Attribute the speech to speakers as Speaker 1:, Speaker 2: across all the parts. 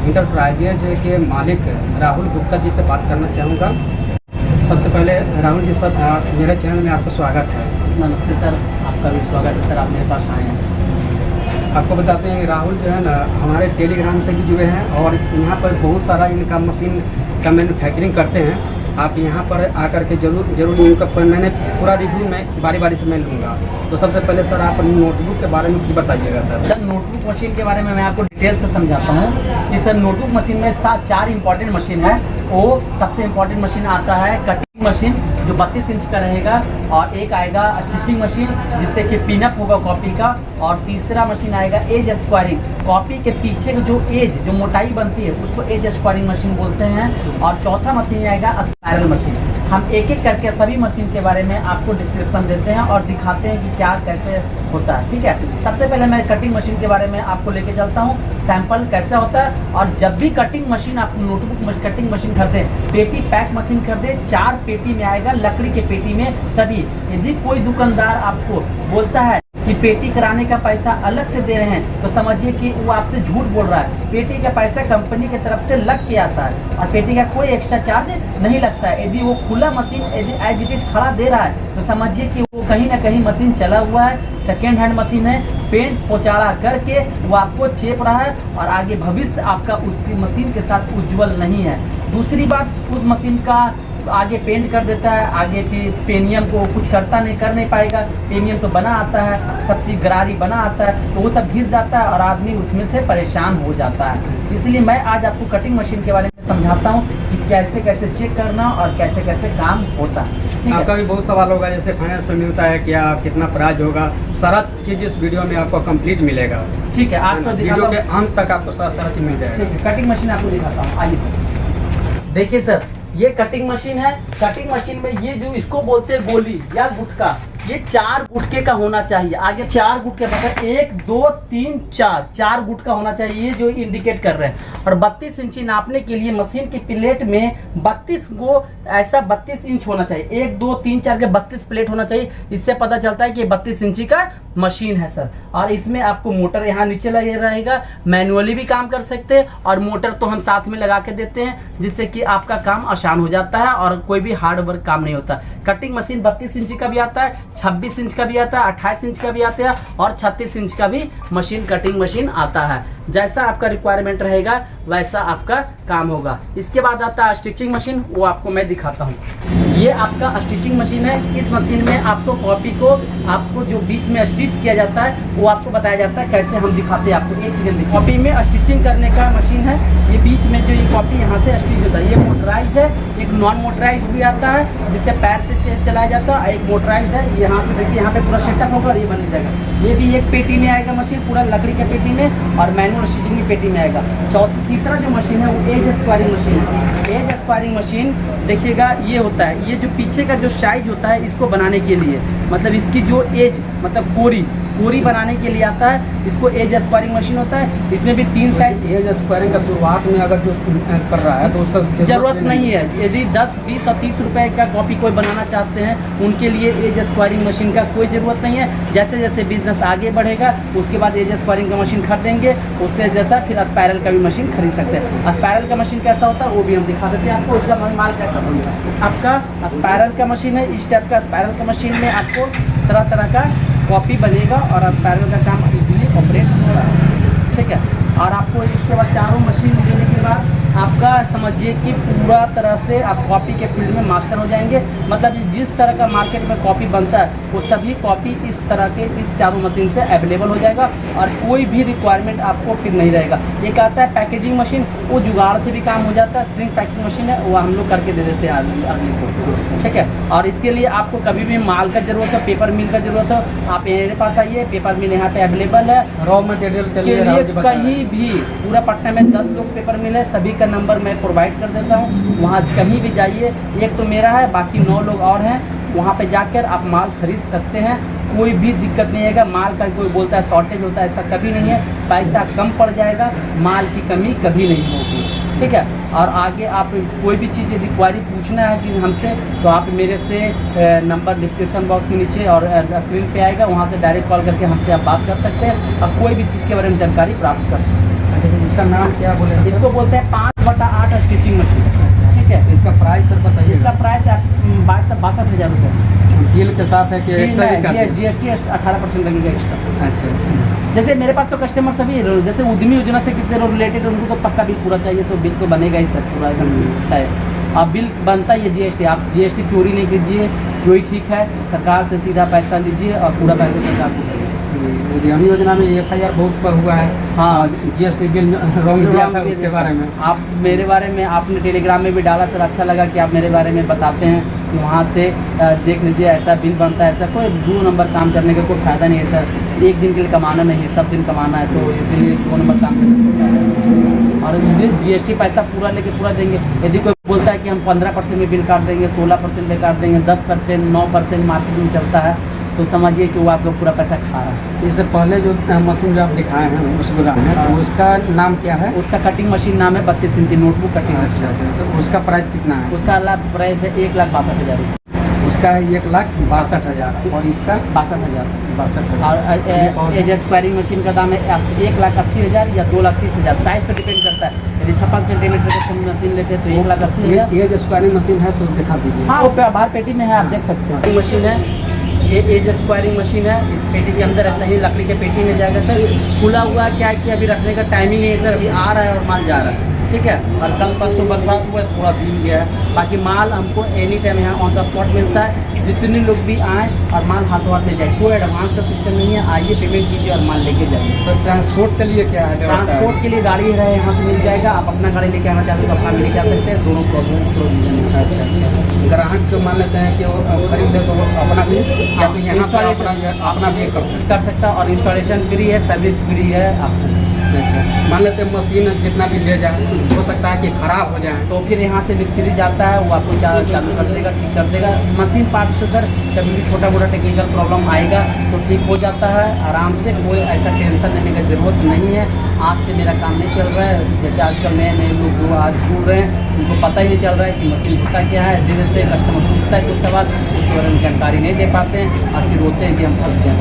Speaker 1: Enterprises के मालिक राहुल गुप्ता जी से बात करना चाहूँगा। सबसे पहले राहुल जी सर, मेरे चैनल में आपका स्वागत है।
Speaker 2: नमस्ते सर, आपका भी स्वागत है सर, आप मेरे पास आए हैं।
Speaker 1: आपको बताते हैं राहुल जो है ना हमारे टेलीग्राम से भी जुड़े हैं और यहाँ पर बहुत सारा इनका मशीन का मैन्युफैक्चरिंग करते हैं। आप यहाँ पर आकर के जरूर इनका मैंने पूरा रिव्यू में बारी से मैं लूँगा। तो सबसे पहले सर आप नोटबुक के बारे में कुछ बताइएगा सर।
Speaker 2: सर नोटबुक मशीन के बारे में मैं आपको डिटेल से समझाता हूँ कि सर नोटबुक मशीन में 4 इंपॉर्टेंट मशीन है। वो सबसे इम्पॉर्टेंट मशीन आता है कटिंग मशीन जो 32 इंच का रहेगा, और एक आएगा स्टिचिंग मशीन जिससे कि पिनअप होगा कॉपी का, और तीसरा मशीन आएगा एज स्क्वायरिंग। कॉपी के पीछे की जो मोटाई बनती है उसको एज स्क्वायरिंग मशीन बोलते हैं। और चौथा मशीन आएगा स्पाइरल मशीन। हम एक एक करके सभी मशीन के बारे में आपको डिस्क्रिप्शन देते हैं और दिखाते हैं कि क्या कैसे होता है। ठीक है, सबसे पहले मैं कटिंग मशीन के बारे में आपको लेके चलता हूँ, सैंपल कैसे होता है। और जब भी कटिंग मशीन आप नोटबुक कटिंग मशीन खरीदे, पेटी पैक मशीन खरीदे, 4 पेटी में आएगा लकड़ी के पेटी में। तभी यदि कोई दुकानदार आपको बोलता है कि पेटी कराने का पैसा अलग से दे रहे हैं तो समझिए कि वो आपसे झूठ बोल रहा है। पेटी का पैसा कंपनी की तरफ से लग के आता है और पेटी का कोई एक्स्ट्रा चार्ज नहीं लगता है। यदि वो खुला मशीन यदि एज इट इज खड़ा दे रहा है तो समझिए कि वो कहीं ना कहीं मशीन चला हुआ है, सेकेंड हैंड मशीन है, पेंट पोचाड़ा करके वो आपको चेप रहा है और आगे भविष्य आपका उसकी मशीन के साथ उज्जवल नहीं है। दूसरी बात, उस मशीन का आगे पेंट कर देता है, आगे पेनियम को कुछ कर नहीं पाएगा। पेनियम तो बना आता है, सब चीज़ गरारी बना आता है, तो वो सब घिस जाता है और आदमी उसमें से परेशान हो जाता है। इसलिए मैं आज आपको कटिंग मशीन के बारे में समझाता हूँ कि कैसे कैसे चेक करना और कैसे कैसे काम होता है।
Speaker 1: आपका भी बहुत सवाल होगा, जैसे फाइनेंस पे मिलता है क्या, कितना प्राइस होगा, सारा चीज़ इस वीडियो में आपको कंप्लीट मिलेगा।
Speaker 2: ठीक है, आपको
Speaker 1: वीडियो के अंत तक आपको सारा चीज़ मिल जाएगा।
Speaker 2: ठीक है, कटिंग मशीन आपको दिखाता हूँ। आइए सर, देखिए सर, ये कटिंग मशीन है। कटिंग मशीन में ये जो इसको बोलते हैं गोली या गुटका, ये 4 गुटके का होना चाहिए। आगे 4 गुटके मतलब 1 2 3 4 गुटका होना चाहिए, ये जो इंडिकेट कर रहे हैं। और 32 इंची नापने के लिए मशीन की प्लेट में 32 को ऐसा 32 इंच होना चाहिए। 1 2 3 4 के 32 प्लेट होना चाहिए। इससे पता चलता है कि 32 इंची का मशीन है सर। और इसमें आपको मोटर यहाँ नीचे लगे रहेगा, मैनुअली भी काम कर सकते हैं और मोटर तो हम साथ में लगा के देते हैं जिससे कि आपका काम आसान हो जाता है और कोई भी हार्ड वर्क काम नहीं होता। कटिंग मशीन 32 इंची का भी आता है, 26 इंच का भी आता है, 28 इंच का भी आता है और 36 इंच का भी मशीन कटिंग मशीन आता है। जैसा आपका रिक्वायरमेंट रहेगा वैसा आपका काम होगा। इसके बाद आता है स्टिचिंग मशीन, वो आपको मैं दिखाता हूँ। ये आपका स्टिचिंग मशीन है। इस मशीन में आपको कॉपी को आपको जो बीच में स्टिच किया जाता है वो आपको बताया जाता है कैसे, हम दिखाते हैं आपको। एक सेकंड, कॉपी में स्टिचिंग करने का मशीन है। ये बीच में जो ये कॉपी यहाँ से स्टिच होता है, ये मोटराइज्ड है, एक नॉन मोटराइज्ड भी आता है जिससे पैर से चलाया जाता है, एक मोटराइज्ड है। यहाँ से देखिए, यहाँ पे पूरा सेटअप होगा और ये बन जाएगा। ये भी एक पेटी में आएगा मशीन, पूरा लकड़ी के पेटी में, और मैनुअल स्टिचिंग की पेटी में आएगा। तीसरा जो मशीन है वो एज स्क्वायरिंग मशीन है। एज स्क्वायरिंग मशीन देखिएगा, ये होता है, ये जो पीछे का जो साइज होता है इसको बनाने के लिए, मतलब इसकी जो एज मतलब कोरी बनाने के लिए आता है, इसको एज स्क्वायरिंग मशीन होता है। इसमें भी 3 साइज।
Speaker 1: एज स्क्वायरिंग का शुरुआत में अगर जो कर रहा है तो उसका
Speaker 2: जरूरत नहीं है। यदि 10 20 और 30 रुपए का कॉपी कोई बनाना चाहते हैं उनके लिए एज स्क्वायरिंग मशीन का कोई ज़रूरत नहीं है। जैसे जैसे बिजनेस आगे बढ़ेगा उसके बाद एज स्क्वायरिंग का मशीन खरीदेंगे, उससे जैसा फिर स्पायरल का भी मशीन खरीद सकते हैं। स्पायरल का मशीन कैसा होता है वो भी हम दिखा देते हैं आपको, उसका माल कैसा बनेगा। आपका स्पायरल का मशीन है, इस टाइप का स्पायरल का मशीन में आपको तरह तरह का कॉपी बनेगा और स्पायरल का काम इजीली ऑपरेट हो रहा है। ठीक है, और आपको इसके बाद चारों मशीन देने के बाद आपका समझिए कि पूरा तरह से आप कॉपी के फील्ड में मास्टर हो जाएंगे। मतलब जिस तरह का मार्केट में कॉपी बनता है वो सभी कॉपी इस तरह के इस चारों मशीन से अवेलेबल हो जाएगा और कोई भी रिक्वायरमेंट आपको फिर नहीं रहेगा। एक आता है पैकेजिंग मशीन, वो जुगाड़ से भी काम हो जाता है। श्रिंक पैकिंग मशीन है, वो हम लोग करके दे देते हैं आदमी को। ठीक है, और इसके लिए आपको कभी भी माल का जरूरत है, पेपर मिल का जरूरत है, आप मेरे पास आइए, पेपर मिल यहाँ पे अवेलेबल है।
Speaker 1: रॉ मटेरियल के लिए
Speaker 2: कहीं भी पूरा पटना में 10 लोग पेपर मिल है, सभी का नंबर मैं प्रोवाइड कर देता हूँ। वहाँ कहीं भी जाइए, एक तो मेरा है, बाकी 9 लोग और हैं, वहाँ पे जाकर आप माल खरीद सकते हैं। कोई भी दिक्कत नहीं आएगा। माल का कोई बोलता है शॉर्टेज होता है, ऐसा कभी नहीं है। पैसा कम पड़ जाएगा, माल की कमी कभी नहीं होगी। ठीक है, और आगे आप कोई भी चीज़ यदि क्वारी पूछना है कि हमसे, तो आप मेरे से नंबर डिस्क्रिप्शन बॉक्स के नीचे और स्क्रीन पे आएगा, वहाँ से डायरेक्ट कॉल करके हमसे आप बात कर सकते हैं और कोई भी चीज़ के बारे में जानकारी प्राप्त कर सकते हैं।
Speaker 1: इसका नाम क्या बोले?
Speaker 2: इसको बोलते हैं 5/8 स्टिचिंग मशीन। ठीक है,
Speaker 1: इसका प्राइस सर बताइए।
Speaker 2: इसका प्राइस 62,000 रुपये
Speaker 1: बिल के साथ है कि एक्स्ट्रा भी चार्ज?
Speaker 2: GST 18% लगेगा एक्स्ट्रा।
Speaker 1: अच्छा।
Speaker 2: जैसे मेरे पास तो कस्टमर सभी जैसे उद्यमी योजना से कितने लोग रिलेटेड, उनको तो पक्का बिल पूरा चाहिए, तो बिल तो बनेगा ही सर, पूरा एकदम है। अब बिल बनता ही है GST। आप GST चोरी नहीं कीजिए, जो ही ठीक है, सरकार से सीधा पैसा लीजिए और पूरा पैसा सरकार को दीजिए।
Speaker 1: उद्यमी योजना में FIR बहुत पर हुआ है।
Speaker 2: हाँ,
Speaker 1: GST बिल रॉन्ग दिया था, उसके बारे में
Speaker 2: आप मेरे बारे में आपने टेलीग्राम में भी डाला सर, अच्छा लगा कि आप मेरे बारे में बताते हैं कि वहाँ से देख लीजिए ऐसा बिल बनता है। ऐसा कोई 2 नंबर काम करने का कोई फायदा नहीं है सर। एक दिन के लिए कमाना नहीं है, सब दिन कमाना है, तो इसीलिए 2 नंबर काम करने और GST पैसा पूरा लेके पूरा देंगे। यदि कोई बोलता है कि हम 15% में बिल काट देंगे, 16% में काट देंगे, 10%, 9% मार्केट में चलता है, तो समझिए कि वो आपको पूरा पैसा खा रहा है।
Speaker 1: इससे पहले जो मशीन जो आप दिखाए हैं उस गोदाम में, तो उसका नाम क्या है?
Speaker 2: उसका कटिंग मशीन नाम है 32 इंची नोटबुक कटिंग।
Speaker 1: अच्छा। तो उसका प्राइस कितना है?
Speaker 2: उसका प्राइस है 1,62,000 रुपये।
Speaker 1: उसका है 1,62,000 और इसका
Speaker 2: 62,000।
Speaker 1: 62,000।
Speaker 2: और एज स्क्वायरिंग मशीन का दाम है 1,80,000 या 2,30,000, साइज पर डिपेंड करता है। यदि 56 सेंटीमीटर की मशीन लेते हैं तो 1,80,000।
Speaker 1: ये जो स्क्वायरिंग मशीन है तो दिखा दीजिए।
Speaker 2: हाँ, वो बाहर पेटी में है, आप देख सकते हैं। मशीन है ये, एज स्क्वायरिंग मशीन है। इस पेटी के अंदर ऐसा ही लकड़ी के पेटी में जाएगा सर। खुला हुआ क्या है कि अभी रखने का टाइम ही नहीं है सर, अभी आ रहा है और माल जा रहा है। ठीक है, और कल परसों बरसात हुआ है, थोड़ा भीग गया है। बाकी माल हमको एनी टाइम यहाँ ऑन द स्पॉट मिलता है। जितने लोग भी आए और माल हाथों हाथ ले जाए, कोई एडवांस का सिस्टम नहीं है। आइए, पेमेंट कीजिए और माल लेके जाइए।
Speaker 1: सर ट्रांसपोर्ट के लिए क्या है?
Speaker 2: ट्रांसपोर्ट के लिए गाड़ी है, यहाँ से मिल जाएगा। आप अपना गाड़ी लेके आना चाहते हो तो अपना भी लेके आ सकते हैं, दोनों प्रॉब्लम।
Speaker 1: अच्छा। ग्राहक जो मान लेते हैं कि वो खरीद ले तो वो अपना भी या तो यहाँ से अपना भी
Speaker 2: कर सकता है। और इंस्टॉलेशन फ्री है, सर्विस फ्री है आपको।
Speaker 1: अच्छा। मान लेते हैं मशीन जितना भी ले जाए, हो सकता है कि खराब हो जाए,
Speaker 2: तो फिर यहाँ से मिस्त्री जाता है, वो आपको चालू कर देगा, ठीक कर देगा। मशीन पार्ट से सर कभी भी छोटा मोटा टेक्निकल प्रॉब्लम आएगा तो ठीक हो जाता है आराम से। कोई ऐसा टेंशन लेने की ज़रूरत नहीं है। आज से मेरा काम नहीं चल रहा है। जैसे आजकल नए लोग जो आज जुड़ रहे हैं, उनको पता ही नहीं चल रहा है कि मशीन होता क्या है। धीरे धीरे कस्टमर पूछता है, कुछ सवाल उसके बारे में जानकारी नहीं दे पाते हैं और फिर रोते हैं कि हम फंस गए।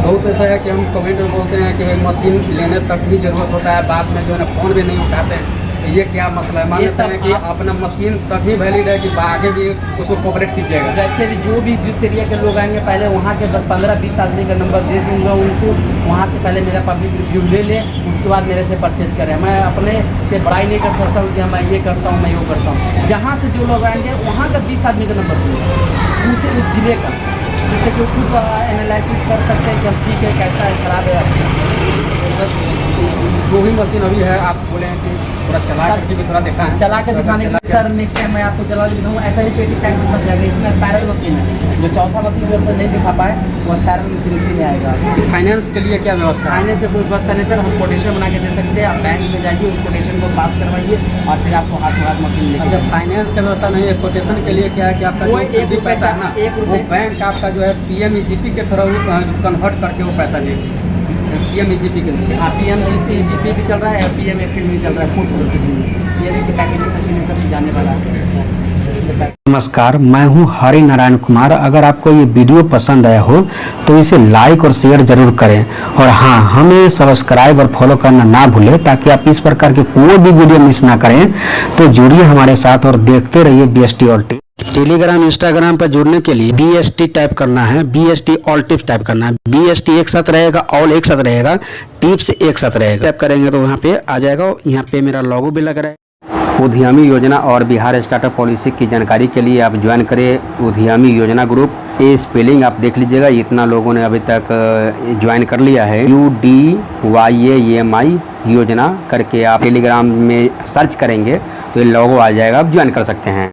Speaker 1: बहुत ऐसा है कि हम कमेंट में बोलते हैं कि भाई मशीन लेने तक भी ज़रूरत होता है, बाद में जो है ना फ़ोन भी नहीं उठाते हैं। तो ये क्या मसला है? मान लेते हैं कि अपना मशीन तभी वैलिड है कि आगे भी उसको कोऑपरेट कीजिएगा।
Speaker 2: जैसे भी जो भी जिस एरिया के लोग आएंगे, पहले वहाँ के 10, 15, 20 आदमी का नंबर दे दूँगा उनको। वहाँ से पहले मेरा पब्लिक रिव्यू ले ले, उसके बाद मेरे से परचेज करें। मैं अपने से बड़ाई नहीं कर सकता हूँ कि मैं ये करता हूँ, मैं वो करता हूँ। जहाँ से जो लोग आएंगे वहाँ का 20 आदमी का नंबर दूँगा, उनसे उस जिले का, जिससे कि खुद एनालिसिस कर सकते हैं कि हम ठीक है, कैसा है, खराब है।
Speaker 1: जो भी मशीन अभी है आप बोले हैं कि थोड़ा चला करके भी थोड़ा देखा है,
Speaker 2: चला के दिखाने के लिए सर नेक्स्ट टाइम मैं आपको चला के दिखाऊँ। ऐसा ही पेटी टैंक में सब जाएगा। इसमें स्पायरल मशीन है, जो चौथा मशीन जो नहीं दिखा पाए वो स्पायरल मशीन इसी में आएगा।
Speaker 1: फाइनेंस के लिए क्या व्यवस्था है?
Speaker 2: फाइनेंस से कोई व्यवस्था नहीं सर, हम कोटेशन बना के दे सकते हैं। आप बैंक में जाइए, उस कोटेशन को पास करवाइए और फिर आपको हाथों हाथ मशीन लेके।
Speaker 1: जब फाइनेंस का व्यवस्था नहीं है, कोटेशन के लिए क्या है कि आपका
Speaker 2: कोई
Speaker 1: जो
Speaker 2: एक
Speaker 1: भी पैसा है ना,
Speaker 2: ₹1
Speaker 1: वो बैंक आपका जो है PMEGP के थ्रू कन्वर्ट करके वो पैसा देगी। PMEGP के लिए
Speaker 2: PMEGP भी चल रहा है, PMFP भी चल रहा है। फूड ये देखिए पैकेजिंग मशीन सब जाने वाला है।
Speaker 3: नमस्कार, मैं हूं हरि नारायण कुमार। अगर आपको ये वीडियो पसंद आया हो तो इसे लाइक और शेयर जरूर करें, और हाँ, हमें सब्सक्राइब और फॉलो करना ना भूलें ताकि आप इस प्रकार के कोई भी वीडियो मिस ना करें। तो जुड़िए हमारे साथ और देखते रहिए BST all tips. Telegram, Instagram पर जुड़ने के लिए BST टाइप करना है, BST ऑल टिप्स टाइप करना है। BST एक साथ रहेगा, ऑल एक साथ रहेगा, टिप्स एक साथ रहेगा। टाइप करेंगे तो वहाँ पे आ जाएगा। यहाँ पे मेरा लोगो भी लग रहा है। उद्यमी योजना और बिहार स्टार्टअप पॉलिसी की जानकारी के लिए आप ज्वाइन करें उद्यमी योजना ग्रुप। ये स्पेलिंग आप देख लीजिएगा, इतना लोगों ने अभी तक ज्वाइन कर लिया है। UDYAMI योजना करके आप टेलीग्राम में सर्च करेंगे तो ये लोगो आ जाएगा, आप ज्वाइन कर सकते हैं।